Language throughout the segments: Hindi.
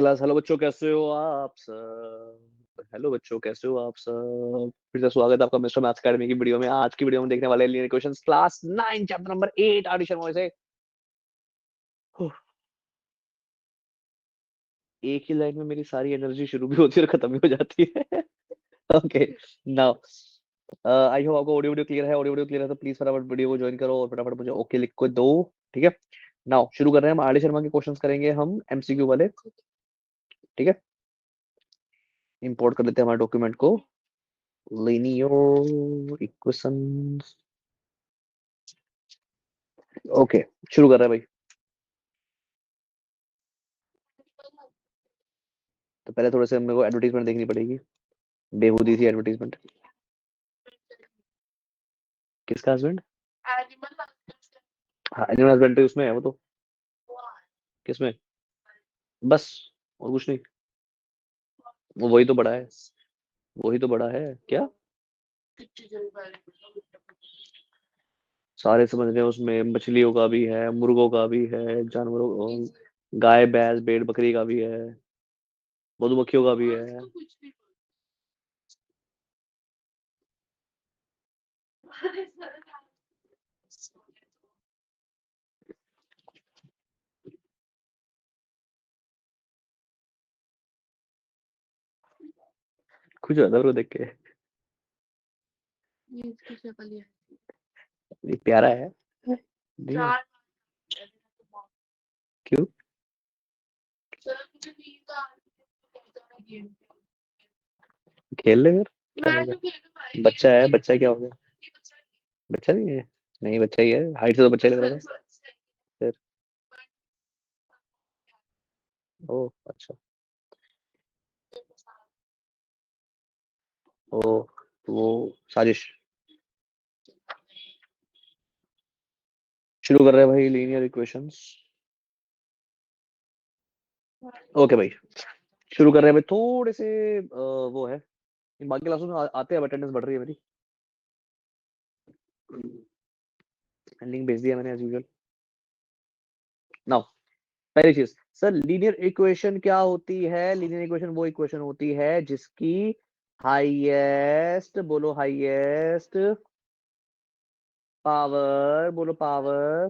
क्लास। हेलो बच्चों, कैसे हो आप सब? हेलो बच्चों, कैसे हो आप सब? फिर से स्वागत है आपका मिस्टर मैथ्स अकेडमी की वीडियो में। आज की वीडियो में देखने वाले linear equations class 9 chapter number 8 edition में से एक ही लाइन में मेरी सारी एनर्जी शुरू भी होती है और खत्म भी हो जाती है। ओके, नाउ आई होप आपको ऑडियो वीडियो क्लियर है। ऑडियो वीडियो क्लियर है तो प्लीज फटाफट वीडियो को ज्वाइन करो और फटाफट मुझे ओके लिख को दो। ठीक है, नाउ शुरू कर रहे हैं। हम आर डी शर्मा के क्वेश्चंस करेंगे, हम एमसीक्यू वाले। ठीक है, इंपोर्ट कर लेते हैं हमारे डॉक्यूमेंट को। linear equations। ओके, शुरू कर रहे हैं भाई। तो पहले थोड़े से हम लोग को एडवर्टीजमेंट देखनी पड़ेगी। बेहूदी सी एडवर्टीजमेंट। किसका हस्बैंड? हाँ, एनिमल हस्बेंड्री उसमें है वो तो। किसमें? बस, और कुछ नहीं। वो वही तो बड़ा है, वही तो बड़ा है क्या? सारे समझ रहे हैं, उसमें मछलियों का भी है, मुर्गों का भी है, जानवरों, गाय भैंस भेड़ बकरी का भी है, मधुमक्खियों का भी है। कुछ ज्यादा ब्रो देख के। ये प्यारा है नहीं? क्यों? खेल ले फिर, क्या हो गया? बच्चा है, बच्चा क्या हो गया? बच्चा नहीं है? नहीं, बच्चा ही है, हाइट से तो बच्चा ही लग रहा था। फिर ओ अच्छा, ओ वो साजिश। शुरू कर रहे हैं भाई लीनियर इक्वेशंस। ओके भाई, शुरू कर रहे हैं भाई। थोड़े से वो है, इन बाकी क्लासों में आते हैं, अटेंडेंस बढ़ रही है मेरी। लिंक भेज दिया मैंने एज यूजुअल। नाउ पहली चीज सर, लीनियर इक्वेशन क्या होती है? लीनियर इक्वेशन वो इक्वेशन होती है जिसकी हाईएस्ट, बोलो हाईएस्ट पावर, बोलो पावर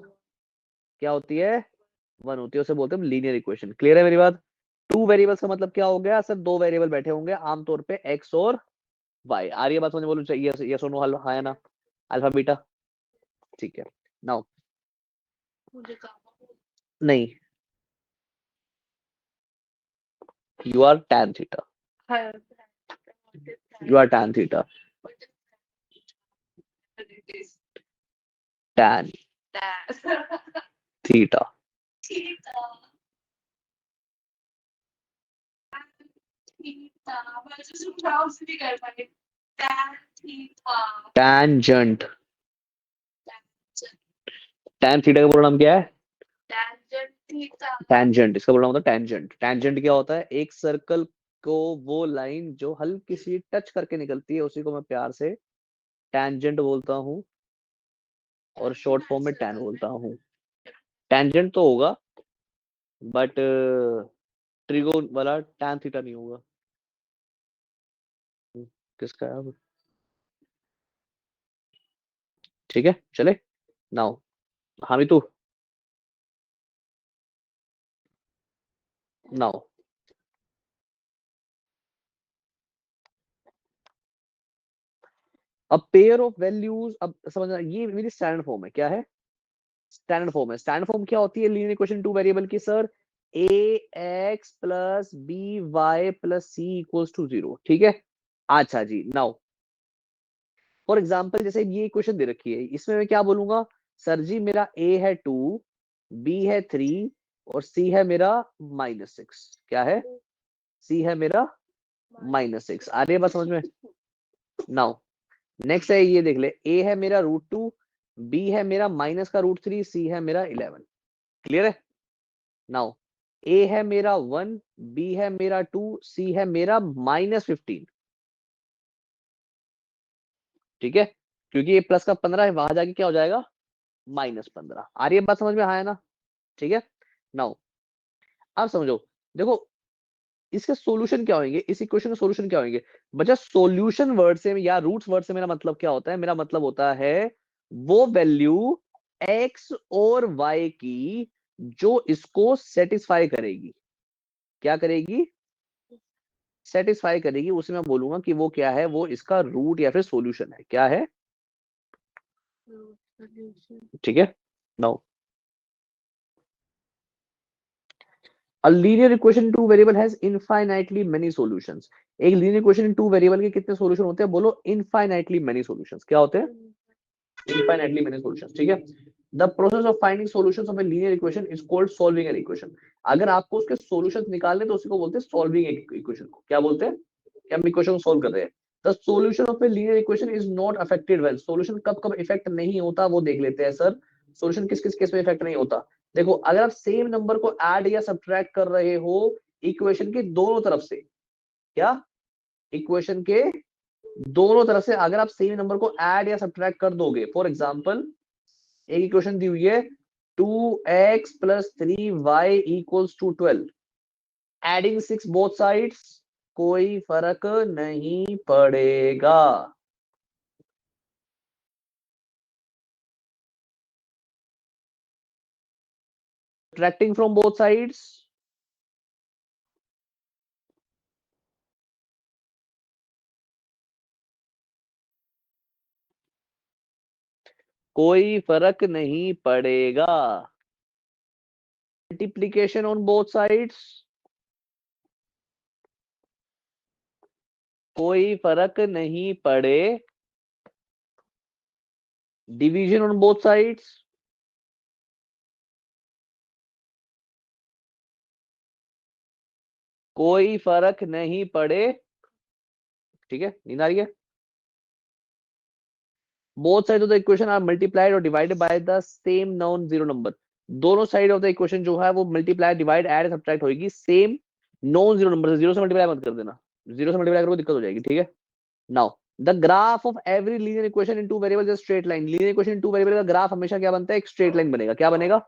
क्या होती है? वन होती है, उसे बोलते हैं लीनियर इक्वेशन। क्लियर है मेरी बात? टू वेरिएबल्स का मतलब क्या हो गया सर? दो वेरिएबल बैठे होंगे आमतौर पे, एक्स और वाई। आ रही है बात समझ? बोलो चाहिए यस और नो, हल हाँ या ना, अल्फा बीटा। ठीक है, नाउ नहीं, you are tan theta, you are tan theta, tan theta. Tangent, tan theta का पूरा नाम क्या है? टेंजेंट, इसका पूरा नाम होता है टेंजेंट। टेंजेंट क्या होता है? एक सर्कल को, वो लाइन जो हल्की सी टच करके निकलती है, उसी को मैं प्यार से टेंजेंट बोलता हूँ, और शॉर्ट फॉर्म में टैन बोलता हूँ। टेंजेंट तो होगा, बट ट्रिगोन वाला टैन थीटा नहीं होगा। किसका है अब? ठीक है, चले नाउ। हाँ भी तू, नाउ अब पेयर ऑफ वैल्यूज, अब समझना, ये मेरी स्टैंडर्ड फॉर्म है। क्या है? स्टैंडर्ड फॉर्म है। स्टैंडर्ड फॉर्म क्या होती है लीनियर इक्वेशन टू वेरिएबल की sir? A x plus b y plus c equals to zero. ठीक है, अच्छा जी। नाउ फॉर एग्जाम्पल, जैसे ये इक्वेशन दे रखी है, इसमें मैं क्या बोलूंगा? सर जी मेरा ए है 2, बी है 3 और सी है मेरा -6। क्या है? सी है मेरा -6। आ रही है बात समझ में? नाउ नेक्स्ट है, ये देख ले, ए है मेरा √2, बी है मेरा माइनस का √3, सी है मेरा 11। क्लियर है? नाउ ए है मेरा 1, बी है मेरा 2, सी है मेरा -15। ठीक है, क्योंकि ये प्लस का 15 है, वहां जाके क्या हो जाएगा? -15। आ रही है बात समझ में? हाँ है ना? ठीक है, नाउ अब समझो, देखो इसके सॉल्यूशन क्या होंगे, इस इक्वेशन के सॉल्यूशन क्या होंगे बच्चा? सॉल्यूशन वर्ड से या रूट्स वर्ड से मेरा मतलब क्या होता है? मेरा मतलब होता है वो वैल्यू x और y की जो इसको सेटिस्फाई करेगी। क्या करेगी? सेटिस्फाई करेगी, उसे मैं बोलूंगा कि वो क्या है, वो इसका रूट या फिर सॉल्यूशन है। क्या है? ठीक है। Now a linear equation in two variable has infinitely many solutions। एक linear equation in two variable के कितने सॉल्यूशन होते हैं? बोलो इनफाइनाइटली मेनी सॉल्यूशंस। क्या होते हैं? Infinitely many solutions. ठीक है। The process of finding solutions of a linear equation is called solving an equation. अगर आपको उसके सॉल्यूशंस निकालने तो उसी को बोलते हैं सॉल्विंग एक इक्वेशन को। क्या बोलते हैं? कि हम इक्वेशन को सॉल्व कर रहे हैं। The solution of a linear equation is not affected when. Solution कब कब इफेक्ट नहीं होता वो देख लेते हैं सर। सॉल्यूशन किस किस केस में इफेक्ट नहीं होता? देखो, अगर आप सेम नंबर को ऐड या सब्ट्रैक्ट कर रहे हो इक्वेशन के दोनों तरफ से। क्या? इक्वेशन के दोनों तरफ से अगर आप सेम नंबर को ऐड या सब्ट्रैक्ट कर दोगे, फॉर एग्जांपल एक इक्वेशन दी हुई है 2x plus 3y equals to 12, adding 6 both sides, कोई फर्क नहीं पड़ेगा। सब्ट्रैक्टिंग फ्रॉम बोथ साइड्स, कोई फर्क नहीं पड़ेगा। मल्टीप्लीकेशन ऑन बोथ साइड्स, कोई फर्क नहीं पड़े। डिवीजन ऑन बोथ साइड्स, कोई फर्क नहीं पड़े। ठीक है, नींद आ रही है? Both side of the equation are multiplied और divided by the same non zero number. दोनों साइड ऑफ द इक्वेशन जो है वो मल्टीप्लाई डिवाइड ऐड सब्ट्रैक्ट होगी सेम नॉन जीरो नंबर से। जीरो से मल्टीप्लाई मत कर देना, जीरो से मल्टीप्लाई करो दिक्कत हो जाएगी। ठीक है। Now the graph of every linear equation in two variables is straight line. Linear equation in two variable का ग्राफ हमेशा क्या बनता है? एक स्ट्रेट लाइन बनेगा। क्या बनेगा?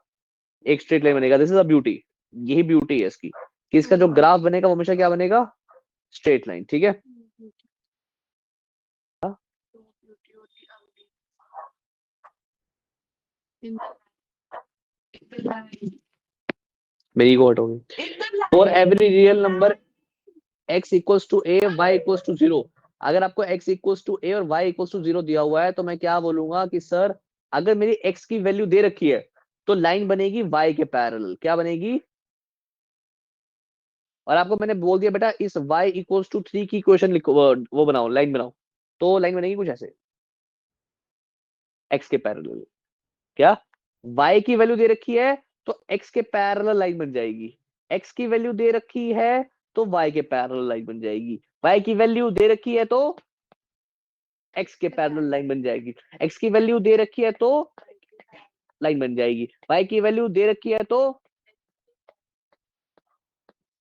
एक स्ट्रेट लाइन बनेगा। This is a beauty. यही ब्यूटी है इसकी कि इसका जो ग्राफ बनेगा वो हमेशा क्या बनेगा? Straight line. ठीक है। मेरी को हट हो गई। For every real number x equals to a, y equals to 0। अगर आपको x इक्वल्स टू a और y इक्वल्स टू 0 दिया हुआ है तो मैं क्या बोलूंगा कि सर अगर मेरी x की वैल्यू दे रखी है तो लाइन बनेगी y के पैरेलल। क्या बनेगी? और आपको मैंने बोल दिया बेटा इस y इक्वल्स टू 3 की इक्वेशन लिखो, वो बनाओ, लाइन बनाओ। तो लाइन बनेगी कुछ ऐसे, x के पैरेलल। क्या? y की वैल्यू दे रखी है तो x के पैरेलल लाइन बन जाएगी। x की वैल्यू दे रखी है तो y के पैरेलल लाइन बन जाएगी। y की वैल्यू दे रखी है तो x के पैरेलल लाइन बन जाएगी। x की वैल्यू दे रखी है तो लाइन बन जाएगी। y की वैल्यू दे रखी है तो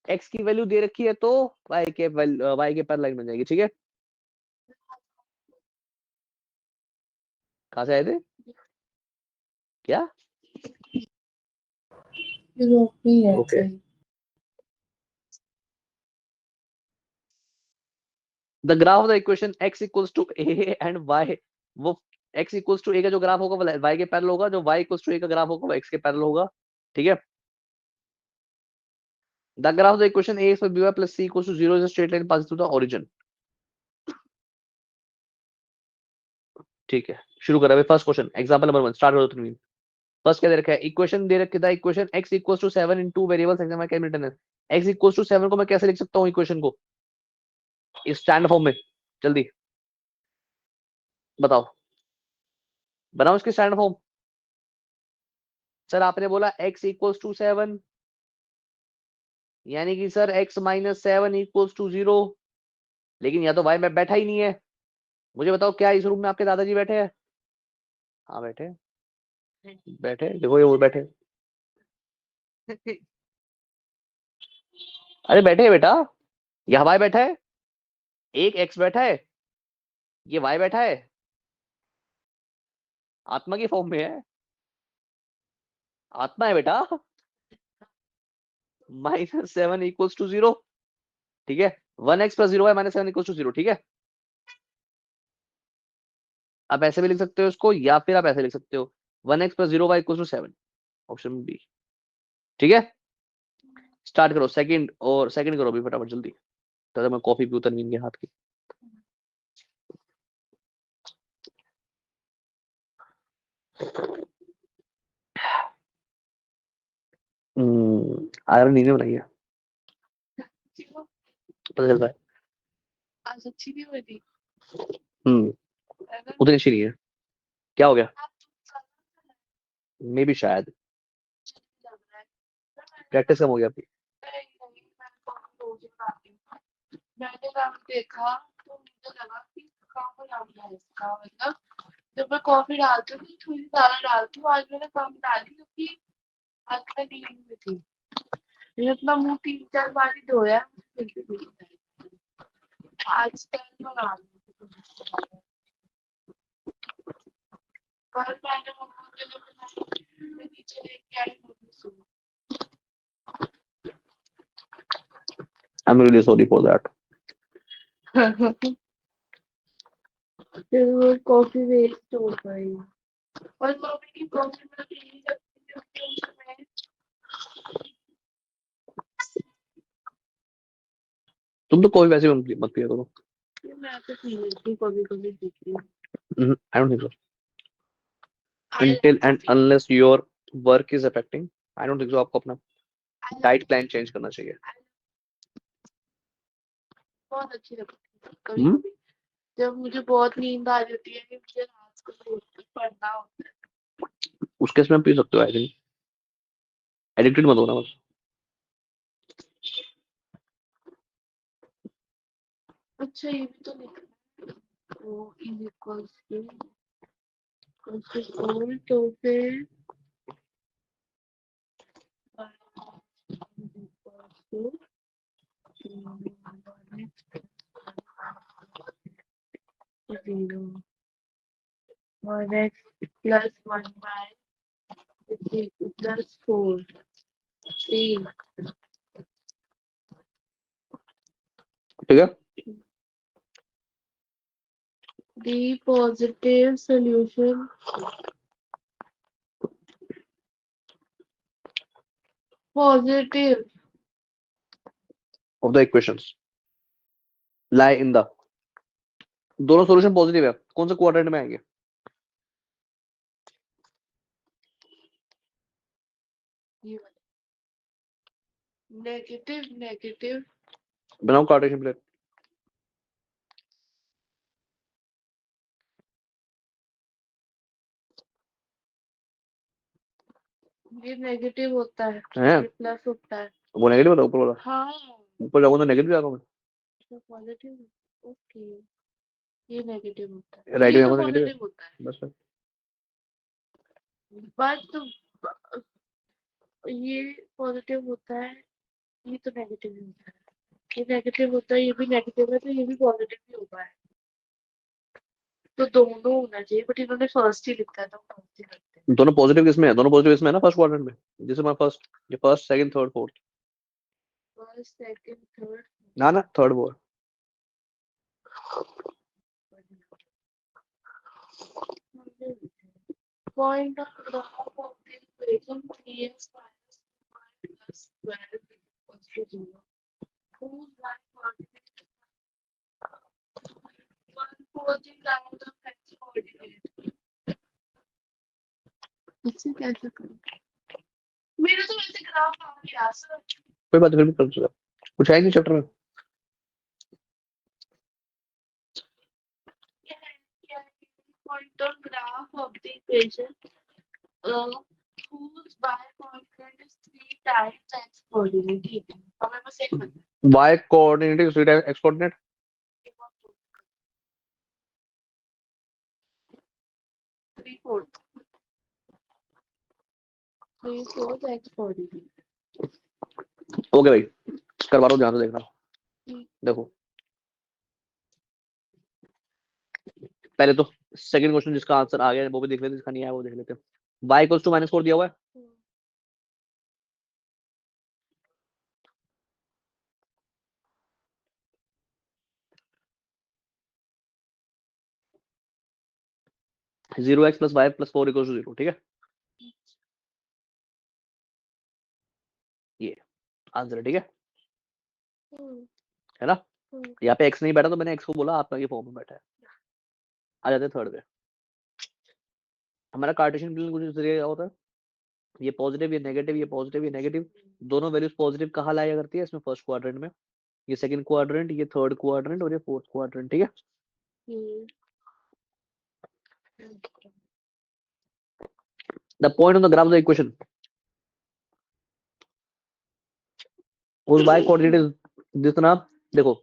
x की वैल्यू दे रखी है तो y के पैरेलल लाइन बन जाएगी। ठीक है। कहां से आए थे? क्या? Okay. The graph of the equation x equals to a and y, वो x इक्वल्स टू a का जो ग्राफ होगा वो y के पैरेलल होगा, जो y इक्वल्स टू a का ग्राफ होगा वो x के पैरेलल होगा। ठीक है। The graph of the equation a for by plus c equals to 0 is a straight line passing through the origin। ठीक है, शुरू करा भाई। First question, example number 1, start करो तुम। फर्स्ट क्या दे रखा है? इक्वेशन दे रखी है, equation x equals to 7 in two variables x and y can be written as x equals to 7 को मैं कैसे लिख सकता हूँ इक्वेशन को इस स्टैंड फॉर्म में? जल्दी बताओ, बनाओ इसकी स्टैंड फॉर्म। सर आपने बोला x इक्वल्स टू 7, यानी कि sir x minus 7 equals to 0, लेकिन या तो y में बैठा ही नहीं है। मुझे बताओ क्या इस रूम में आपके दादाजी बैठे हैं? हाँ बैठे हैं। बैठे हैं, देखो ये वो बैठे हैं। अरे बैठे हैं बेटा, यहाँ y बैठा है, एक x बैठा है, ये y बैठा है, आत्मा की फॉर्म में है। आत्मा है बेटा। -7 इक्वल्स टू 0। ठीक है, 1x plus 0y minus 7 equal to 0, ठीक है। आप ऐसे भी लिख सकते हो इसको, या फिर आप ऐसे लिख सकते हो 1x plus 0y equal to 7, option B, ठीक है। स्टार्ट करो सेकंड, और सेकंड करो अभी फटाफट जल्दी, तो मैं कॉफी पीऊं तनवीन के हाथ की। आयरन नींद बनाई है, पता चल रहा है। आज अच्छी नहीं हुई थी। उतनी अच्छी नहीं है, क्या हो गया, मे भी शायद प्रैक्टिस कम हो गया आपकी। मैंने नाम देखा तो मुझे लगा कि कम नाम है इसका, मतलब जब मैं कॉफी डालती हूँ तो थोड़ी ज्यादा डालती हूँ, आज मैंने कम डाली क्योंकि आज मैं नींद में थी। मैंने अपना मुंह 3-4 बार ही धोया, मुझे फिर भी नींद आई। आज कल बना पर मैंने मम्मा के लिए बनाई, मैं नीचे लेके आई, mummy so I'm really sorry for that. फिर वो कॉफी वेस्ट हो गई, और मम्मी की कॉफी में पीनी जब मैं तुम तो कॉफी वैसे भी मत पिया करो। तो पी लेती हूँ, कभी-कभी पीती हूँ। I don't think so. Until and unless your work is affecting, I don't think so आपको अपना डाइट प्लान चेंज करना चाहिए। बहुत अच्छी लगती है कभी-कभी, जब मुझे बहुत नींद आ जाती है, मुझे रात को सोच के पढ़ना होता है। उस केस में पी सकते हो, आई थिंक एडिक्टेड मत होना बस। अच्छा ये भी तो लिखना है, तो इज इक्वल्स टू फिर zero 1x plus 1 by plus 4 3 ठीक है, the positive solution positive of the equations lie in the, दोनों सॉल्यूशन पॉजिटिव है, कौन से क्वाड्रेंट में आएंगे। नेगेटिव नेगेटिव बनाओ कार्टेशियन प्लेट। ये नेगेटिव होता है, हैं, ये प्लस होता है। वो नेगेटिव होता है ऊपर वाला, हाँ ऊपर जाऊंगा तो नेगेटिव जाऊंगा तो पॉजिटिव, ओके ये नेगेटिव होता मैं, है, राइट ये में तो जाऊंगा नेगेटिव है पॉजिटिव होता है, बस। बट ये पॉजिटिव होता है, ये तो नेगेटिव ही होता है, ये नेगेटिव होता है, ये भी नेगेटिव है, तो ये भी पॉजिटिव ही होगा है, तो दोनों होना चाहिए, बट इन्होंने फर्स्ट ही लिखा है तो फर्स्ट ही करते हैं। दोनों पॉजिटिव किसमें है, दोनों पॉजिटिव इसमें है ना फर्स्ट क्वाड्रेंट में, जैसे मैं फर्स्ट, ये first second third fourth, first second third ना ना थर्ड वो point of graph of the equation 3x minus 2y plus 12 equals to 0. Whose y coordinate one posing out of x coordinate? इससे कैसे करूं? मेरे तो वैसे ग्राफ आ गया सर। कोई बात नहीं, फिर भी कर सकते, कुछ है नहीं चैप्टर में। Point on graph of the equation whose y coordinate is 3 times x coordinate. ठीक है, हमें बस एक पता y coordinate is 3 times x coordinate, है 3/4 x coordinate। ओके भाई, करवा रहा हूँ, ध्यान से देखना। देखो पहले तो सेकंड क्वेश्चन जिसका आंसर आ गया वो भी देख लेते, जिसका नहीं आया वो देख लेते हैं। y इक्वल्स टू -4 दिया हुआ है, 0x plus y plus 4 equals to 0, ठीक है, ये आंसर है, ठीक है है ना। यहाँ पे x नहीं बैठा तो मैंने x को बोला, आपका ये फॉर्म में बैठा है। आ जाते हैं थर्ड पे। हमारा कार्टेशियन प्लेन कुछ इस तरीके का होता है, ये पॉजिटिव, ये नेगेटिव, ये पॉजिटिव, ये नेगेटिव, दोनों वैल्यूज पॉजिटिव कहाँ लाया करती है, इसमें फर्स्ट क्वाड्रेंट में, ये सेकंड क्वाड्रेंट, ये थर्ड क्वाड्रेंट और ये फोर्थ क्वाड्रेंट, ठीक है। The point on the graph of the equation whose y coordinate is this ना, देखो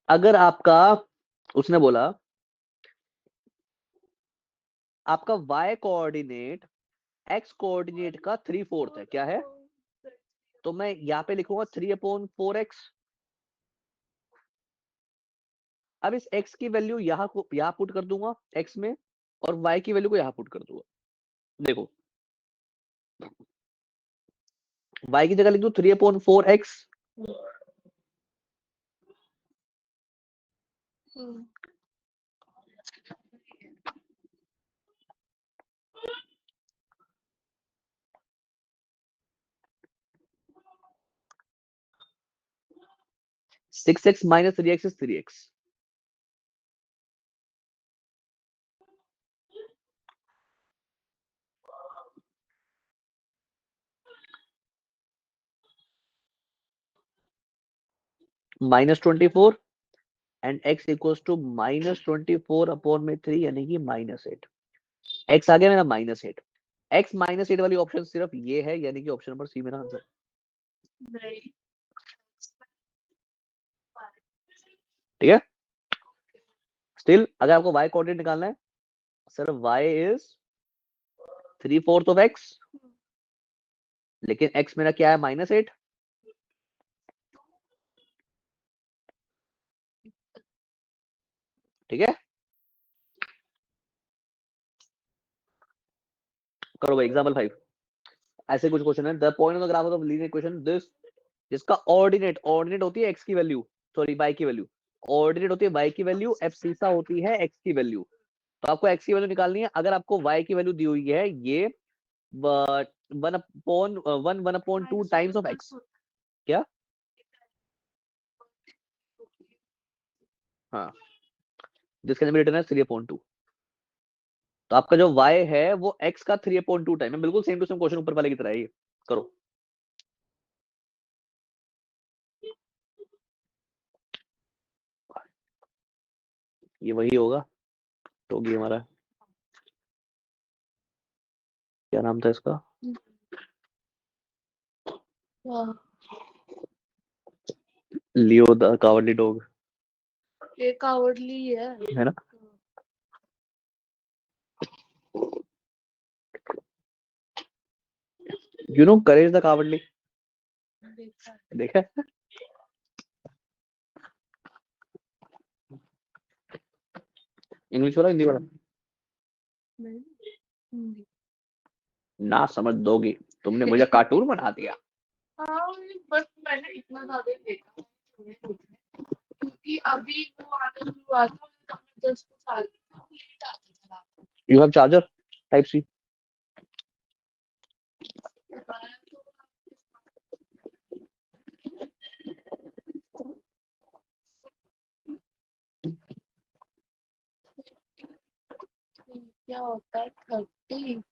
अगर आपका, उसने बोला आपका y कोऑर्डिनेट x कोऑर्डिनेट का 3/4 है, क्या है, तो मैं यहाँ पे लिखूंगा 3/4x। अब इस x की वैल्यू यहाँ पुट कर दूंगा x में, और y की वैल्यू को यहाँ पुट कर दूंगा। देखो y की जगह लिख दू 3/4x, (6x minus 3x is 3x). -24 and x equals to -24/3 यानी कि -8। x आ गया मेरा -8। x -8 वाली ऑप्शन सिर्फ ये है, यानी कि ऑप्शन नंबर सी मेरा आंसर। ठीक है। स्टिल अगर आपको y कोऑर्डिनेट निकालना है, sir y is 3/4 of x, लेकिन x मेरा क्या है, -8। ठीक है, करो भाई एग्जांपल 5। ऐसे कुछ क्वेश्चन है, the point of the graph of the linear equation this, जिसका ऑर्डिनेट होती है x की वैल्यू, सॉरी y की वैल्यू, ऑर्डिनेट होती है y की वैल्यू, एब्सिसा होती है x की वैल्यू। तो आपको x की वैल्यू निकालनी है। अगर आपको y की वैल्यू दी हुई है ये 1/2 टाइम्स ऑफ x, क्या, हाँ, जिसके अंदर रिटर्न है 3/2। तो आपका जो y है वो x का 3/2 टाइम है, बिल्कुल सेम टू सेम क्वेश्चन ऊपर वाले की तरह है ये। करो, ये वही होगा तो ये हमारा, क्या नाम था इसका, लियो द कावर्डली डॉग, ये कावर्डली है ना। You know courage the cowardly, देखा है? इंग्लिश वाला हिंदी वाला, ना समझ दोगी, तुमने मुझे कार्टून बना दिया। हाँ, बस मैंने इतना ज्यादा देखा क्योंकि अभी वो आना शुरू हुआ था, तब मैं 10 साल की थी, लेट आता था। You have charger type C, क्या होता है 30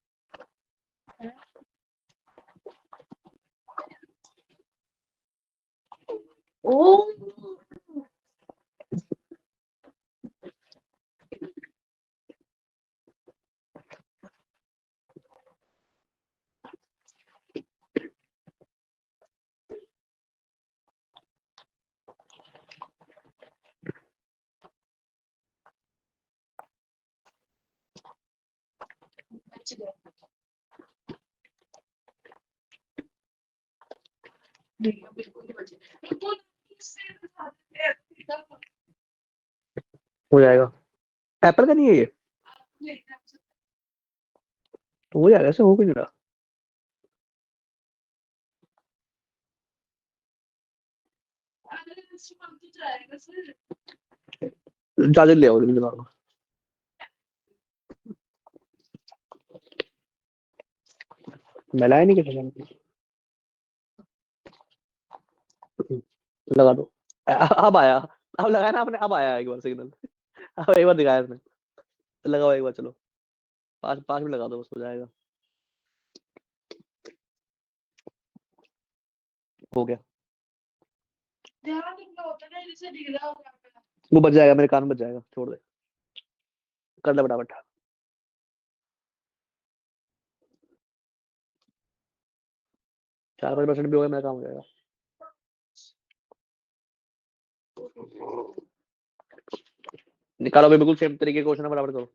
ओ बिल्कुल नहीं बचे। हो जाएगा। एप्पल का नहीं है ये, तो हो जाएगा, ऐसे हो भी नहीं रहा। चार्जर ले आओ, लगा दो। मिलाया नहीं किसी ने, लगा दो। अब आया, अब लगाया ना आपने, अब आया एक बार सिग्नल। अब एक बार दिखाया इसने, लगाओ एक बार, चलो 5 मिनट लगा दो, बस हो जाएगा। हो गया, वो बच जाएगा, मेरे कान में बच जाएगा, छोड़ दे, कर ले फटाफट। 4-5% भी हो गया, मेरा काम हो जाएगा। निकालो भाई, बिल्कुल सेम तरीके के क्वेश्चन है, फटाफट करो।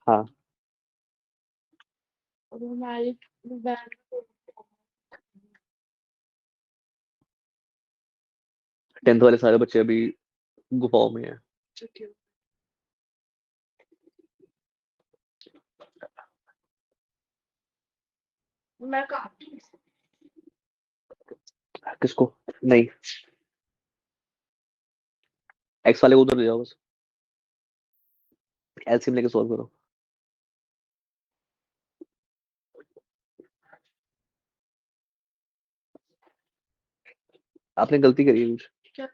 हाँ, हमारी बैंड 10th वाले सारे बच्चे अभी गुफाओं में है। मैं काटूं? किसको? नहीं, एक्स वाले को उधर ले जाओ बस, एलसीएम लेके सॉल्व करो। आपने गलती करी है कुछ, क्या?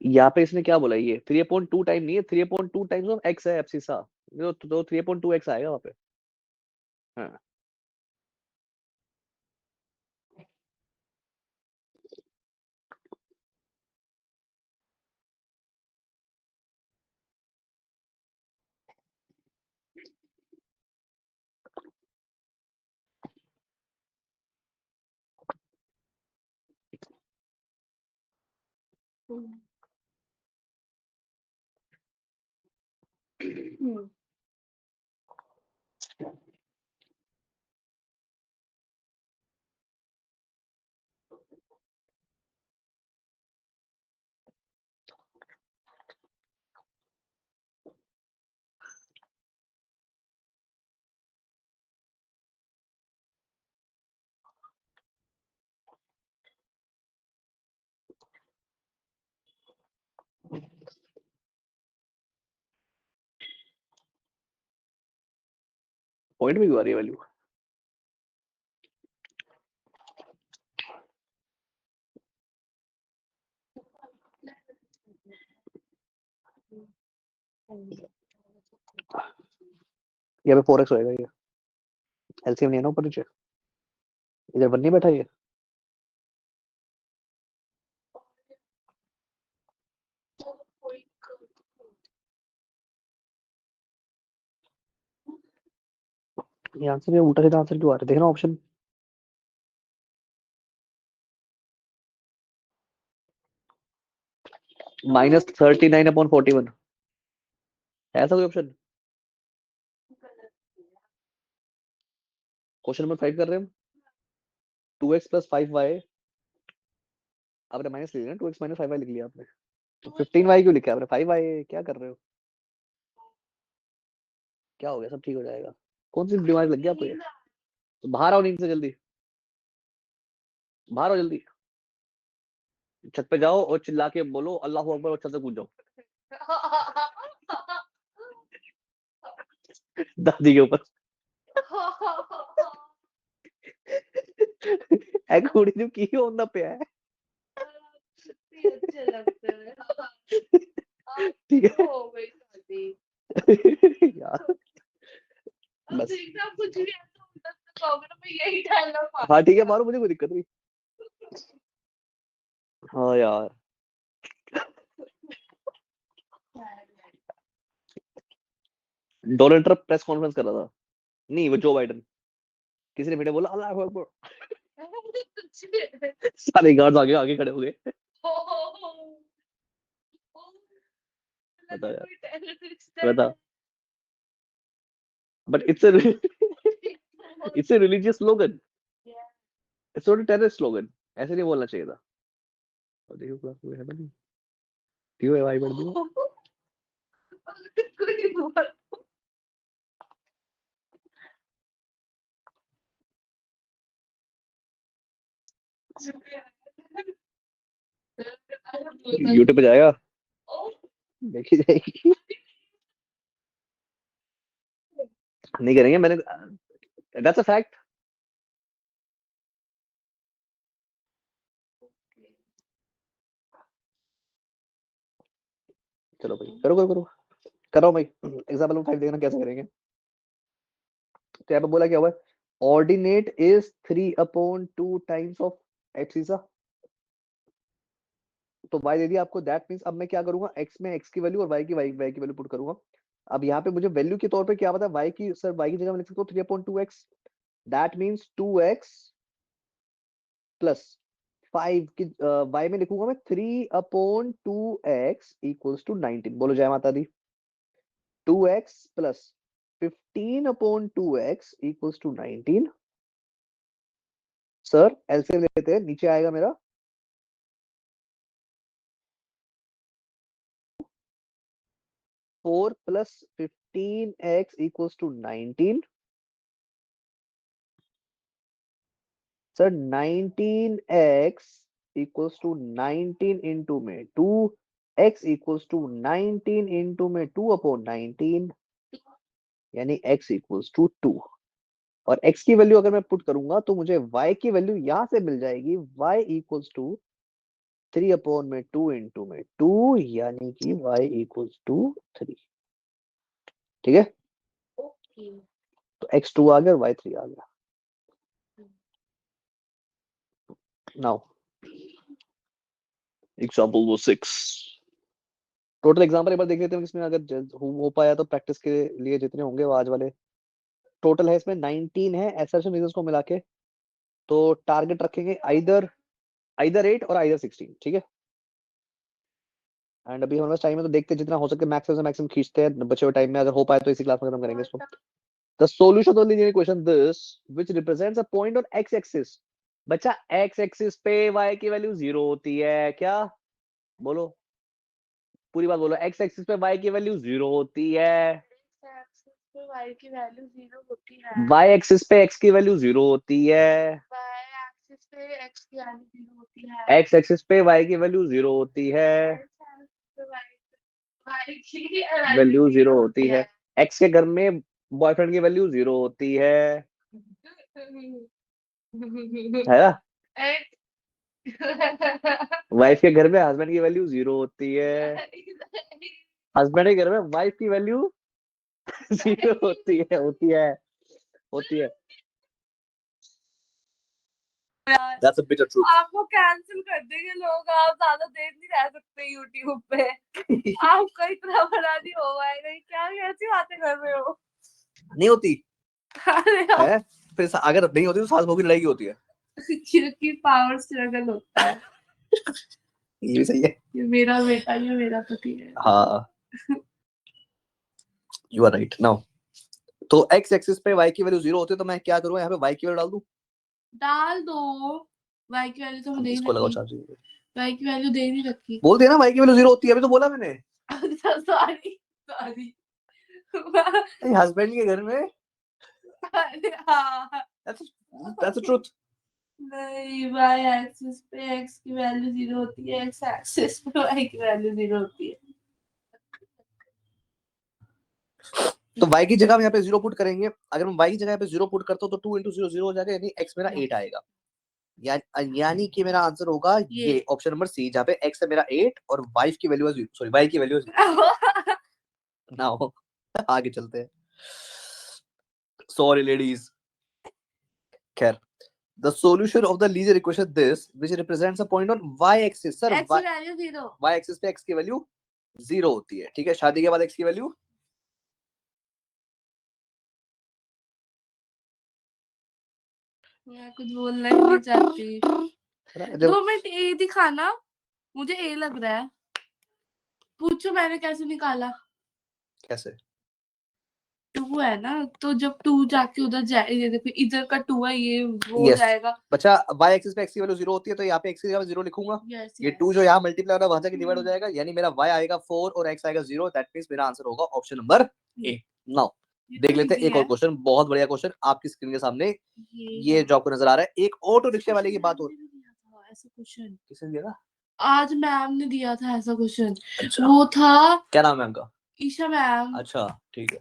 यहाँ पे इसने क्या बोला, ये 3/2 टाइम नहीं है, 3/2 टाइम्स ऑफ एक्स है एब्सिसा, तो 3/2 एक्स आएगा वहाँ पे। हाँ, पॉइंट में क्यों आ रही है वैल्यू? यहाँ पे 4x होएगा, ये एलसीएम नहीं है ना ऊपर नीचे, इधर 1 नहीं बैठा ये। ये आंसर, ये उल्टा सीधा आंसर क्यों आ रहा है, देखना ऑप्शन। -39/41, ऐसा कोई ऑप्शन? क्वेश्चन नंबर 5 कर रहे हैं हम। 2x + 5y, आपने माइनस लिख लिया ना, 2x - 5y लिख लिया आपने, तो 15y क्यों लिखा है आपने, 5y क्या कर रहे हो, क्या हो गया, सब ठीक हो जाएगा। कौन सी बीमारी लग गई आपको ये? तो बाहर आओ नींद से जल्दी, बाहर आओ जल्दी, छत पे जाओ और चिल्ला के बोलो अल्लाह अकबर और छत से कूद जाओ दादी के ऊपर। ऐ कुड़ी जो की होंदा पे है, अच्छे लगते हैं। ठीक है हो गई शादी। यार, अब बस देखना कुछ भी ऐसा होता है तो कहोगे ना, मैं यही डायलॉग हाँ ठीक है, मारूंगा। मारो, मुझे कोई दिक्कत नहीं। हाँ यार, डोनाल्ड ट्रम्प प्रेस कॉन्फ्रेंस कर रहा था, नहीं वो जो बाइडन, किसी ने बेटे बोला अल्लाह अकबर, कुछ भी। सारे गार्ड्स आगे आगे खड़े हो गए। बता यार, कोई टेररिस्ट बता, है। But it's it's a religious slogan, it's not a terrorist slogan. ऐसे नहीं बोलना चाहिए था। और देखो क्लास में है बनी क्यों है भाई बढ़ दी यूट्यूब पे जाएगा देखी जाएगी नहीं करेंगे मैंने दैट्स अ फैक्ट चलो भाई करो करो करो करो भाई एग्जाम्पल नंबर 5 देखना कैसे करेंगे तो यहाँ पे बोला क्या हुआ है ordinate is 3/2 times of x ईसा तो y दे दिया आपको दैट मींस अब मैं क्या करूंगा x में x की वैल्यू और y की वैल्यू पुट करूंगा अब यहाँ पे मुझे वैल्यू के तौर पे क्या पता y की सर y की जगह मैं लिख सकता हूँ 3/2x that means 2x plus 5 की y में लिखूंगा मैं 3/2x इक्वल्स टू 19 बोलो जय माता दी 2x plus 15/2x equals to 19 sir LCM लेते हैं नीचे आएगा मेरा 4 plus 15x equals to 19 sir 19x equals to 19 into में 2x इक्वल्स टू 19 इंटू में 2/19 यानी x इक्वल्स टू 2 और x की वैल्यू अगर मैं पुट करूंगा तो मुझे y की वैल्यू यहां से मिल जाएगी y इक्वल्स टू 3/2 इंटू में 2 यानी कि y इक्वल्स टू 3 ठीक है तो x2 आ गया और y3 आ गया नाउ एग्जांपल वो 6 टोटल एग्जांपल एक बार देख लेते हैं इसमें अगर हो पाया तो प्रैक्टिस के लिए जितने होंगे वो आज वाले टोटल है इसमें 19 है एसर्शन रीजंस को मिला के तो टारगेट रखेंगे आइदर 8 और आइदर 16 ठीक है एंड अभी हमारे पास टाइम है तो देखते हैं जितना हो सके मैक्सिमम से मैक्सिमम खींचते हैं बचे हुए टाइम में अगर हो पाए तो इसी क्लास में खत्म करेंगे इसको the solution of the linear equation this which represents a point on x axis बच्चा एक्स एक्सिस पे y की वैल्यू 0 होती है क्या बोलो पूरी बात बोलो एक्स एक्सिस पे y की वैल्यू 0 होती है y की वैल्यू 0 होती है y एक्सिस पे x की वैल्यू 0 होती है y एक्सिस पे x की वैल्यू 0 होती है x एक्सिस पे y की वैल्यू 0 होती है y की वैल्यू 0 होती है x के घर में बॉयफ्रेंड की वैल्यू 0 होती है ना वाइफ के घर में हस्बैंड की वैल्यू 0 होती है हस्बैंड के घर में वाइफ की वैल्यू 0 होती है That's a bitter truth. आपको कैंसिल कर देंगे लोग आप ज्यादा देर नहीं रह सकते यूट्यूब पे आपका इतना बड़ा नहीं हो पाएगा क्या कैसी बातें कर रहे हो नहीं होती अरे है फिर अगर नहीं होती तो सास बहू की लड़ाई होती है क्योंकि पावर स्ट्रगल होता है ये भी सही है ये मेरा बेटा ये मेरा पति है हाँ यू आर राइट नाउ तो x एक्सिस पे y की वैल्यू 0 होती है तो मैं क्या करूँ यहाँ पे y की वैल्यू डाल दो y की वैल्यू तो दे इसको लगाओ रखी चार्ज y की वैल्यू दे नहीं रखी बोल दिया ना y की वैल्यू 0 होती है अभी तो बोला मैंने अच्छा सॉरी सॉरी हस्बैंड के घर में हाँ that's the truth नहीं y एक्सिस पे x की वैल्यू 0 होती है x एक्सिस पे y की वैल्यू 0 होती है तो y की जगह हम यहाँ पे 0 पुट करेंगे अगर मैं y की जगह पे 0 पुट करता हूँ तो 2 into 0 0 हो जाएगा यानी x मेरा 8 आएगा यानी कि मेरा आंसर होगा ये ऑप्शन नंबर सी जहाँ पे x है मेरा 8 और वाइफ की वैल्यू है सॉरी y की वैल्यू है नाउ आगे चलते हैं सॉरी लेडीज खैर the solution of the linear equation this which represents a point on y axis sir x की वैल्यू 0 y axis पे x की वैल्यू 0 होती है ठीक है शादी के बाद x की वैल्यू मैं कुछ बोलना ही नहीं चाहती 2 मिनट ए दिखाना मुझे ए लग रहा है पूछो मैंने कैसे निकाला कैसे टू है ना, तो जब टू जाके उधर जाए, ये देखो इधर का टू है, ये वो हो Yes. जाएगा। बच्चा y एक्सिस पे x की वैल्यू 0 होती है, तो यहाँ पे x की जगह 0 लिखूंगा। यस ये यस 2 जो यहाँ मल्टीप्लाई हो रहा है वहां जाके डिवाइड हो हम्म जाएगा, यानी मेरा y आएगा 4 और x आएगा 0। दैट मींस मेरा आंसर होगा ऑप्शन नंबर ए। नाउ ये देख तो लेते हैं इजी एक और है। क्वेश्चन, बहुत बढ़िया क्वेश्चन आपकी स्क्रीन के सामने। ये ये जो आपको नजर आ रहा है, एक ऑटो रिक्शा वाले की बात हो, मैम ने भी दिया था ऐसा क्वेश्चन, किसने दिया था? आज मैम ने दिया था ऐसा क्वेश्चन। अच्छा, वो था क्या नाम है उनका? ईशा मैम। अच्छा ठीक है।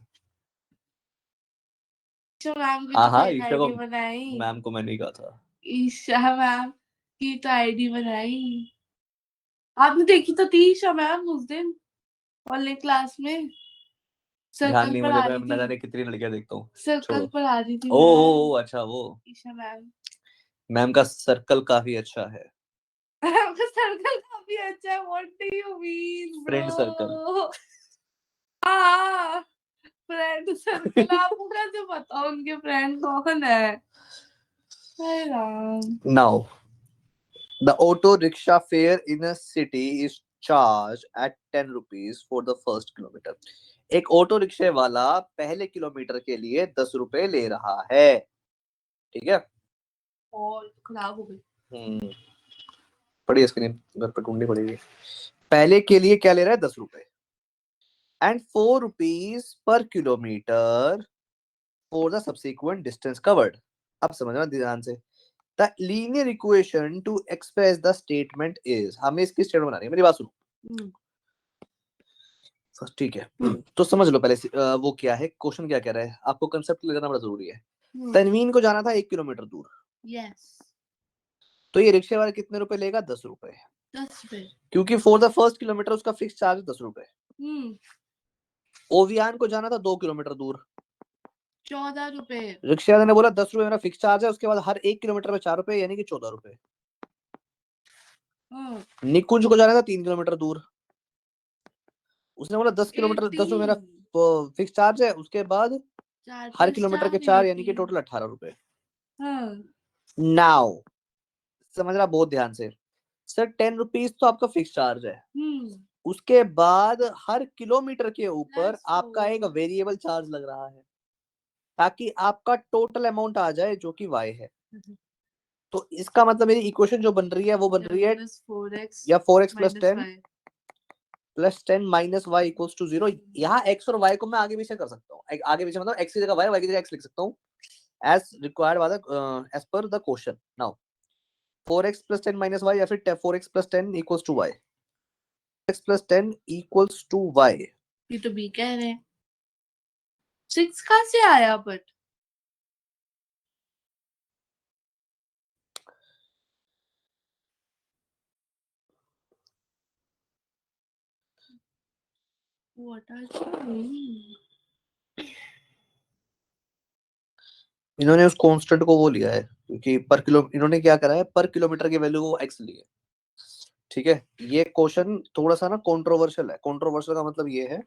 ईशा मैम की हाँ तो हाँ, फेक ईशा को, आईडी बनाई। मैम को मैंने कहा था। ईशा मैम की तो आईडी बनाई। आपने देखी तो थी ईशा मैम उस दिन ऑनलाइन क्लास में, ध्यान सर्कल नहीं पर मुझे, आ मैं रही न थी। जाने कितनी लड़कियां देखता हूँ। सर्कल छोड़ो। पर आ रही थी ओ मैम, अच्छा, वो ईशा मैम। मैम का सर्कल काफी अच्छा है। आपका सर्कल काफी अच्छा है, what do you mean friend circle. Bro? हाँ, फ्रेंड सर्कल। आपको कैसे पता उनके फ्रेंड कौन है? हाय Ram. Now the auto rickshaw fare in a city is charged at 10 rupees for the first kilometer। एक ऑटो रिक्शे वाला पहले किलोमीटर के लिए 10 रुपए ले रहा है, ठीक है। और खराब हो गई। पढ़िए स्क्रीन, घर पर ढूंढनी पड़ेगी। पहले के लिए क्या ले रहा है? 10 रुपए। And 4 rupees per kilometre for the subsequent distance covered. अब समझना ध्यान से। The linear equation to express the statement is, हमें इसकी स्टेटमेंट बनानी है, मेरी बात सुनो। ठीक है, तो समझ लो पहले वो क्या है, क्वेश्चन क्या कह रहा है, आपको कंसेप्ट लेना बड़ा जरूरी है। तनवीन को जाना था 1 किलोमीटर दूर, यस, तो ये रिक्शे वाला कितने रुपए लेगा? 10 रुपए, 10 रुपए। क्योंकि फॉर द फर्स्ट किलोमीटर उसका फिक्स चार्ज 10 रुपए। हम्म, ओवियान को जाना था 2 किलोमीटर दूर, 14 रुपए। रिक्शे वाले ने बोला 10 रुपए मेरा फिक्स चार्ज है, उसके बाद हर 1 किलोमीटर में 4 रुपए, यानी कि 14 रुपए। निकुंज को जाना था 3 किलोमीटर दूर, उसने बोला 10 किलोमीटर 10 रुपए मेरा फिक्स चार्ज है, उसके बाद हर किलोमीटर के 4, यानी कि टोटल 18 रुपए। नाउ समझना बहुत ध्यान से। सर 10 रुपीज तो आपका फिक्स चार्ज है, उसके बाद हर किलोमीटर के ऊपर आपका एक वेरिएबल चार्ज लग रहा है, ताकि आपका टोटल अमाउंट आ जाए जो कि y है। तो इसका मतलब मेरी इक्वेशन जो बन रही है वो बन रही है या 4x plus 10 plus 10 minus y equals to 0। यहाँ x और y को मैं आगे पीछे कर सकता हूँ, आगे पीछे मतलब x की जगह y की जगह x लिख सकता हूँ, as required by the as per the question. Now 4x plus 10 minus y, या फिर 4x plus 10 equals to y, x plus 10 equals to y। ये तो बी कह रहे हैं। 6 कहाँ से आया but? What are you doing? इन्होंने उस कांस्टेंट को वो लिया है, क्योंकि पर किलो इन्होंने क्या करा है, पर किलोमीटर की वैल्यू को x ली है, ठीक है। ये क्वेश्चन थोड़ा सा ना कंट्रोवर्शियल है। कंट्रोवर्शियल का मतलब ये है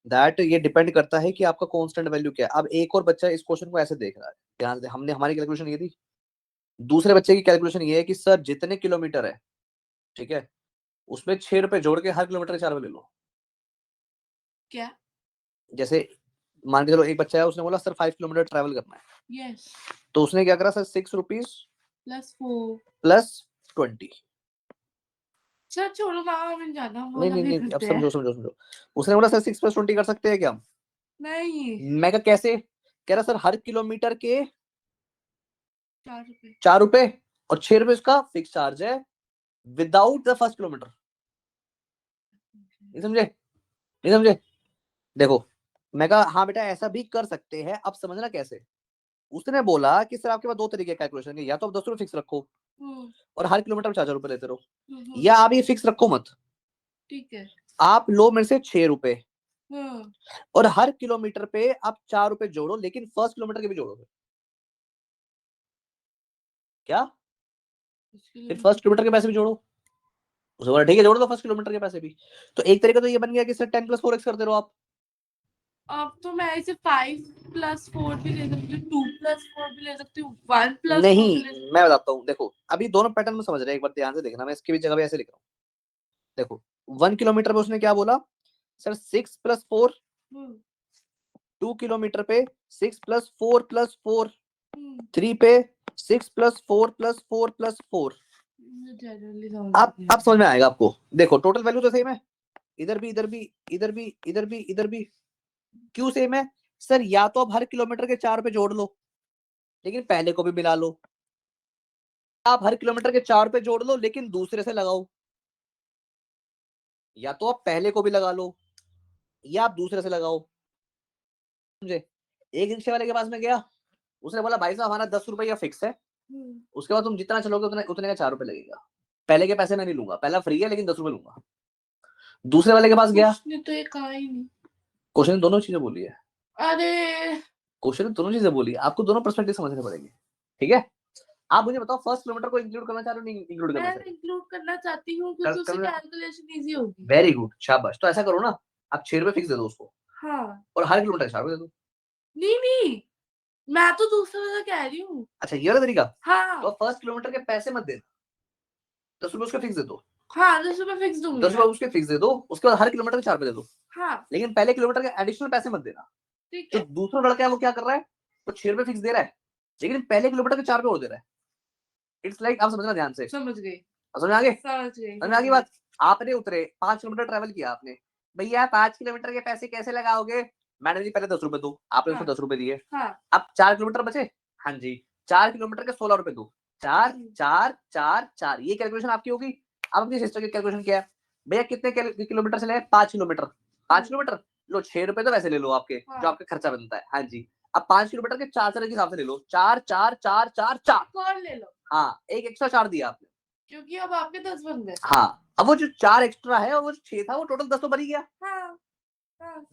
दैट ये डिपेंड करता है कि आपका कांस्टेंट वैल्यू क्या है। अब एक और बच्चा इस क्वेश्चन को ऐसे देख रहा है, ध्यान से, हमने हमारी कैलकुलेशन ये थी, दूसरे बच्चे की कैलकुलेशन ये है कि सर जितने किलोमीटर है, ठीक है, उसमें 6 रुपए जोड़ के हर किलोमीटर के 4 रुपए ले लो। क्या? जैसे मान के चलो एक बच्चा है, उसने बोला सर 5 किलोमीटर ट्रैवल करना है, यस, तो उसने क्या करा, sir 6 rupees plus 4 plus 20। Sir छोड़ो ना, हमें जाना वो नहीं नहीं लगे नहीं, अब करते हैं। समझो समझो समझो। उसने बोला सर 6 प्लस 20 कर सकते हैं क्या हम? नहीं, मैं कहा कैसे? कह रहा सर हर किलोमीटर के 4 रुपए। 4 रुपए और 6 रुपए उसका फिक्स चार्ज है विदाउट द फर्स्ट किलोमीटर। नहीं समझे? नहीं समझे? देखो, मैं कहा हाँ बेटा ऐसा भी कर सकते हैं, अब समझना कैसे। उसने बोला कि सर आपके पास दो तरीके कैलकुलेशन के, या तो आप 10 रुपए फिक्स रखो और हर किलोमीटर में 4 रुपए लेते रहो, या आप ये फिक्स रखो मत, ठीक है। आप लो मेरे से 6 रुपए और हर किलोमीटर पे आप 4 रुपए जोड़ो, लेकिन फर्स्ट किलोमीटर के भी जोड़ो। क्या? फिर फर्स्ट किलोमीटर के पैसे भी जोड़ो। उसने बोला ठीक है जोड़ दो फर्स्ट किलोमीटर के पैसे भी। तो एक तरीका तो ये बन गया कि सर 10 प्लस 4x करते रहो आप। अब तो मैं इसे 5 प्लस 4 भी ले सकती हूँ, 2 प्लस 4 भी ले सकती हूँ, 1 प्लस 4 नहीं, भी ले सकती हूँ। मैं बताता हूँ, देखो अभी दोनों पैटर्न में समझ रहे हैं, एक बार ध्यान से देखना, मैं इसकी भी जगह पे ऐसे लिख रहा हूँ। देखो 1 किलोमीटर में उसने क्या बोला, सर 6 प्लस 4 2 किलोमीटर पे 6 + 4 + 4, 3 पे 6 + 4 + 4 + 4। अब समझ में आएगा आपको। देखो टोटल वैल्यू तो सेम है, इधर भी इधर भी इधर भी इधर भी इधर भी। क्यों सेम है सर? या तो आप हर किलोमीटर के 4 पे जोड़ लो, लेकिन पहले को भी मिला लो। आप हर किलोमीटर के 4 पे जोड़ लो लेकिन दूसरे से लगाओ। या तो आप पहले को भी लगा लो या आप दूसरे से लगाओ। समझे? एक रिक्शे वाले के पास में गया, उसने बोला भाई साहब हमारा 10 रुपया फिक्स है, उसके बाद तुम जितना चलोगे उतने का 4 रुपए लगेगा। पहले के पैसे मैं नहीं लूंगा, पहला फ्री है लेकिन 10 रुपए लूंगा। दूसरे वाले के पास गया, तो ये कहा ही नहीं। क्वेश्चन ने दोनों चीजें बोली है। अरे क्वेश्चन ने दोनों चीजें बोली है, आपको दोनों पर्सपेक्टिव समझने पड़ेंगे। ठीक है, आप मुझे बताओ फर्स्ट किलोमीटर को इंक्लूड करना चाह रहे हो नहीं इंक्लूड करना चाह रहे हो? इंक्लूड करना चाहती हूँ क्योंकि उससे कैलकुलेशन इजी होगी। वेरी गुड, शाबाश। तो ऐसा करो ना, आप 6 रुपए फिक्स दे दो उसको। हाँ, और हर किलोमीटर का 4 रुपए दे दो। नहीं मैं तो दूसरा वाला कह रही हूँ। अच्छा ये वाला तरीका। हाँ, तो फर्स्ट किलोमीटर के पैसे मत देना, 10 रुपए उसके फिक्स दे दो। हाँ 10 रुपए फिक्स दूंगी। 10 रुपए उसके फिक्स दे दो, उसके बाद हर किलोमीटर के 4 रुपए दे दो। हाँ, लेकिन पहले किलोमीटर के एडिशनल पैसे मत देना। ठीक तो है। दूसरा लड़का है वो क्या कर रहा है, वो 6 रुपए फिक्स दे रहा है लेकिन पहले किलोमीटर के 4 रुपए और दे रहा है। इट्स लाइक आप समझना ध्यान से। समझ गई। समझ में आ गए? समझ गई। समझ में आ गई बात? आपने उतरे 5 किलोमीटर ट्रेवल किया आपने, भैया 5 किलोमीटर के पैसे कैसे लगाओगे? मैडम जी पहले 10 रुपए दो, आपने उसको 10 रुपए दिए। अब 4 किलोमीटर बचे, हाँ जी 4 किलोमीटर के 16 रुपए दो। 4 4 4 4, ये कैलकुलेशन आपकी होगी। अब अपनी सिस्टर की कैलकुलेशन क्या है, भैया कितने किलोमीटर चले? 5 किलोमीटर। 5 किलोमीटर लो, 6 रुपए तो वैसे ले लो आपके, जो आपका खर्चा बनता है। हाँ जी, अब 5 किलोमीटर के 4 के हिसाब से ले लो, 4 4 4 4 4 और ले लो। हाँ, एक एक्स्ट्रा 4 दिया आपने क्योंकि अब आपके 10 बन गए। हाँ, अब वो जो 4 एक्स्ट्रा है और वो 6 था, वो टोटल 10 तो बन ही गया। हाँ,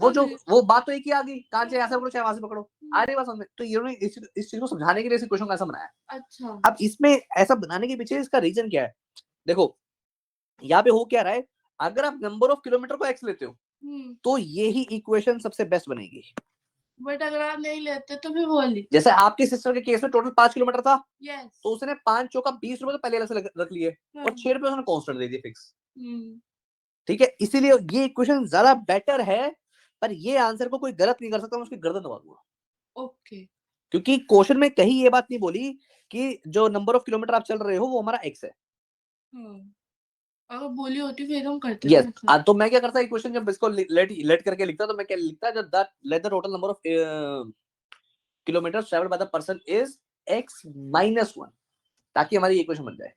वो बात तो एक ही आ गई, कहाँ से ऐसे पकड़ो चाहे वहां से पकड़ो, आ रही बात समझ में? तो इन्होंने इस चीज को समझाने के लिए इस क्वेश्चन को ऐसा बनाया। अच्छा, अब इसमें ऐसा बनाने के पीछे इसका रीजन क्या है? देखो यहाँ पे हो क्या रहा है, अगर आप नंबर ऑफ किलोमीटर को एक्स लेते हो तो ये ही इक्वेशन सबसे बेस्ट बनेगी। बट अगर आप नहीं लेते तो फिर बोली, जैसे आपके सिस्टर के केस में टोटल 5 किलोमीटर था, yes. तो उसने 5 चौका 20 रुपए तो पहले अलग से रख लिए और 6 रुपए उसने कांस्टेंट दे दिए फिक्स। ठीक है, इसीलिए ये इक्वेशन ज्यादा बेटर है, पर ये आंसर को कोई गलत नहीं कर सकता, मैं उसकी गर्दन दबा दूंगा। ओके, क्योंकि क्वेश्चन में कहीं ये बात नहीं बोली कि जो नंबर ऑफ किलोमीटर आप चल रहे हो वो हमारा एक्स है। अगर बोली होती फिर हम करते। यस, तो मैं क्या करता इक्वेशन जब इसको लेट करके लिखता, तो मैं क्या लिखता, जब the let the total number of kilometre travelled by the person is x - 1, ताकि हमारी इक्वेशन बन जाए।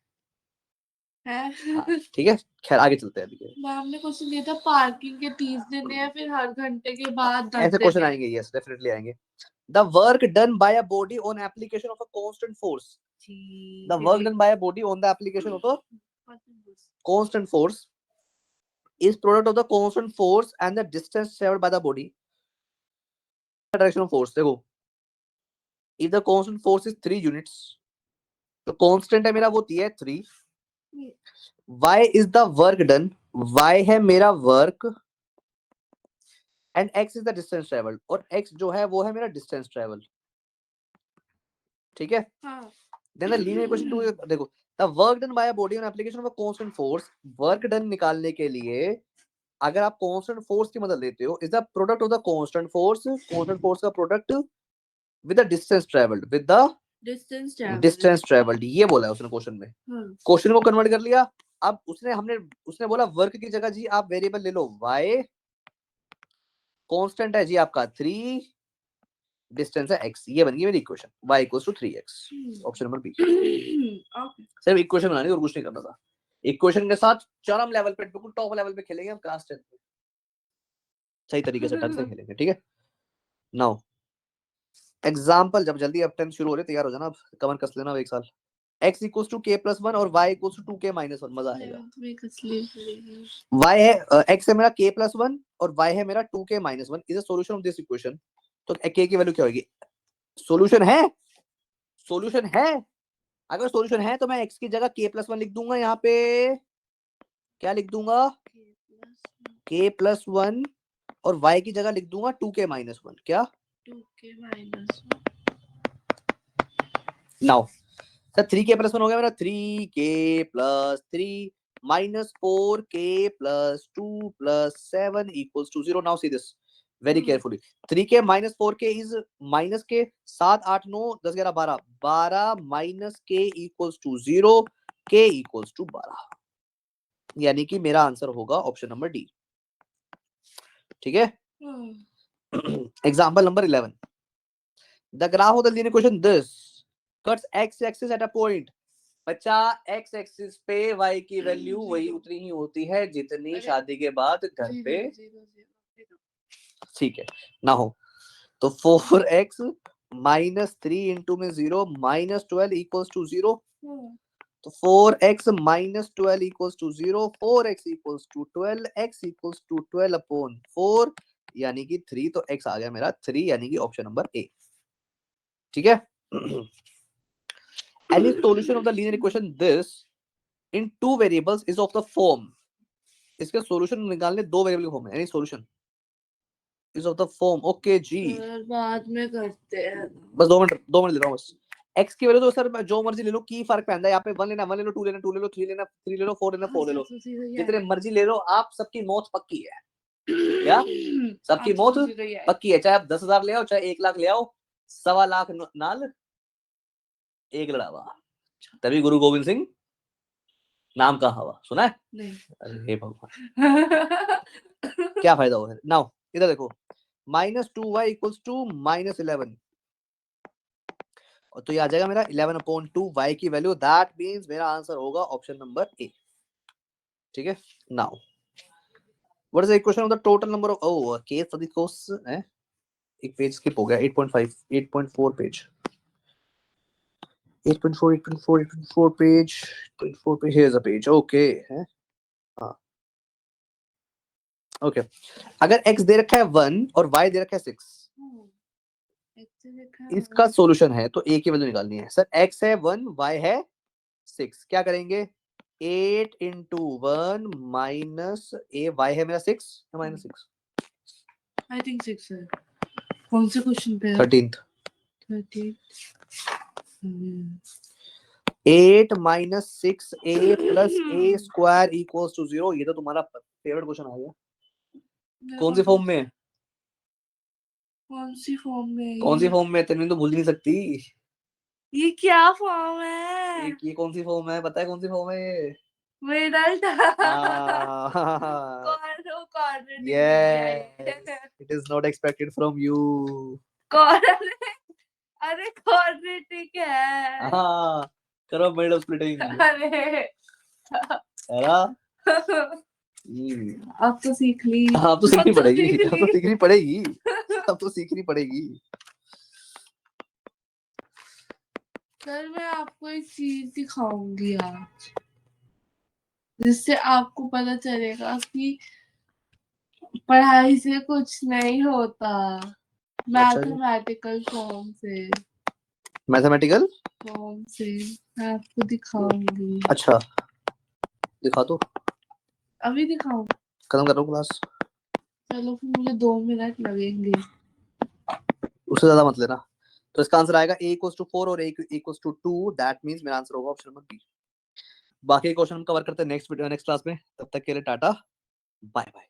ठीक है, खैर आगे चलते हैं। अभी मैम ने क्वेश्चन दिया था पार्किंग के 30 दिन है, फिर हर घंटे के बाद 10 ऐसे क्वेश्चन आएंगे। यस डेफिनेटली आएंगे। The work done by a body on application of a constant force. The work done by a body on the application of a constant force is product of the constant force and the distance traveled by the body. Direction of force देखो, if the constant force is 3 units, तो constant है मेरा वो दिया है 3. Y is the work done, Y है मेरा work, and X is the distance traveled, और X जो है वो है मेरा distance traveled. ठीक है? Then the linear equation 2 देखो, the work done by a body on application of a constant force, work done निकालने के लिए अगर आप constant force की मदद लेते हो, is the product of the constant force का product with the distance traveled, with the distance traveled, ये बोला है उसने क्वेश्चन में। क्वेश्चन को कन्वर्ट कर लिया। अब उसने बोला वर्क की जगह जी आप वेरिएबल ले लो y, कांस्टेंट है जी आपका 3, डिस्टेंस है x, ये बन गई मेरी equation y = 3x। Option number B. सिर्फ इक्वेशन बनानी और कुछ नहीं करना था। इक्वेशन के साथ चरम लेवल पे, बिल्कुल टॉप लेवल पे खेलेंगे हम क्लास 10 में, सही तरीके से ढंग से खेलेंगे। ठीक है, नाउ एग्जांपल, जब जल्दी अब 10 शुरू हो रहे, तैयार हो जाना, अब कमर कस लेना एक साल। x = k+1 और y = 2k - 1, मजा आएगा। y है x है मेरा k+1 और y है मेरा 2k - 1 is the solution of this equation. तो k की वैल्यू क्या होगी? सॉल्यूशन है, सॉल्यूशन है। अगर सॉल्यूशन है तो मैं x की जगह k+1 लिख दूंगा, यहाँ पे क्या लिख दूंगा, k+1, और y की जगह लिख दूंगा 2k - 1। क्या 2k - 1? नाउ सर 3k+1 हो गया मेरा 3k+3 - 4k + 2 + 7 = 0। Now see this, very carefully. 3k minus 4k is minus k 7 8 9 10 11 12 12 minus k equals to 0 k equals to 12, यानी कि मेरा आंसर होगा ऑप्शन नंबर डी। ठीक है। Example number 11, the graph of the linear equation this cuts x axis at a point. बच्चा x एक्सिस पे y की वैल्यू वही उतनी ही होती है जितनी शादी के बाद घर पे, ठीक है ना हो। तो 4x माइनस 3 इंटू में 0 माइनस 12 इक्वल्स टू 0। तो 4x minus 12 equals to 0, 4x equals to 12, x equals to 12 upon 4 यानी कि 3। तो x आ गया मेरा 3 यानी कि ऑप्शन नंबर ए। ठीक है। Any solution of the linear equation this in two variables is of the form, इसके सॉल्यूशन निकालने दो वेरिएबल के फॉर्म में, any solution is of the form. Okay जी, बाद में करते हैं, बस 2 मिनट ले रहा हूँ बस। x की वैल्यू तो सर जो मर्जी ले लो, की फर्क पैंदा है यहाँ पे। 1 लेना 1 ले लो, 2 लेना 2 ले लो, 3 लेना 3 ले लो, 4 लेना 4 ले लो, जितने मर्जी ले लो आप, सबकी मौत पक्की है। क्या सबकी मौत पक्की है, चाहे आप 10,000 ले आओ चाहे 1 लाख ले आओ, 1.25 लाख नाल एक लड़ावा। तभी गुरु गोविंद सिंह नाम का हवा सुना है? नहीं। अरे भगवान क्या फायदा हो। नाउ इधर देखो, -2y इक्वल्स टू -11, और तो ये आ जाएगा मेरा 11/2 y की वैल्यू। दैट मींस मेरा आंसर होगा ऑप्शन नंबर ए। ठीक है। Now what is the equation of the total number of, oh case study course है, एक पेज स्किप हो गया, 8.5 8.4 page, 8.4 8.4 8.4 page 8.4 page, here is a page. Okay है, हां ओके। अगर x दे रखा है 1 और y दे रखा है 6, इसका सॉल्यूशन है तो a की वैल्यू निकालनी है। सर x है 1 y है 6, क्या करेंगे? 8 into 1 माइनस a, y है मेरा 6 या -6, आई थिंक 6 है। कौन से क्वेश्चन पे? 13th। 8 minus 6a plus a square equals to 0। ये तो तुम्हारा फेवरेट क्वेश्चन आ गया। कौन सी फॉर्म में? कौन सी फॉर्म में? कौन सी फॉर्म में? तेरे तो भूल नहीं सकती। ये क्या फॉर्म है? ये कौन सी फॉर्म है? पता है कौन सी फॉर्म है ये? Middle It is not expected from you. अरे क्वाड्रेटिक है। हाँ करो मिडल स्प्लिटिंग। अरे अब तो सीख ली। अब तो सीखनी पड़ेगी, अब तो सीखनी पड़ेगी, अब तो सीखनी पड़ेगी। सर मैं आपको एक चीज दिखाऊंगी आज, जिससे आपको पता चलेगा कि पढ़ाई से कुछ नहीं होता। मैथमेटिकल फॉर्म से, मैथमेटिकल फॉर्म से मैं आपको दिखाऊंगी। अच्छा दिखा दो। अभी दिखाऊं? खत्म कर रहा हूँ क्लास। चलो फिर मुझे 2 मिनट लगेंगे, उससे ज्यादा मत लेना। तो इसका आंसर आएगा a = 4 और a = 2। दैट मींस मेरा आंसर होगा ऑप्शन नंबर बी। बाकी क्वेश्चन हम कवर करते हैं नेक्स्ट क्लास में। तब तक के लिए टाटा बाय बाय।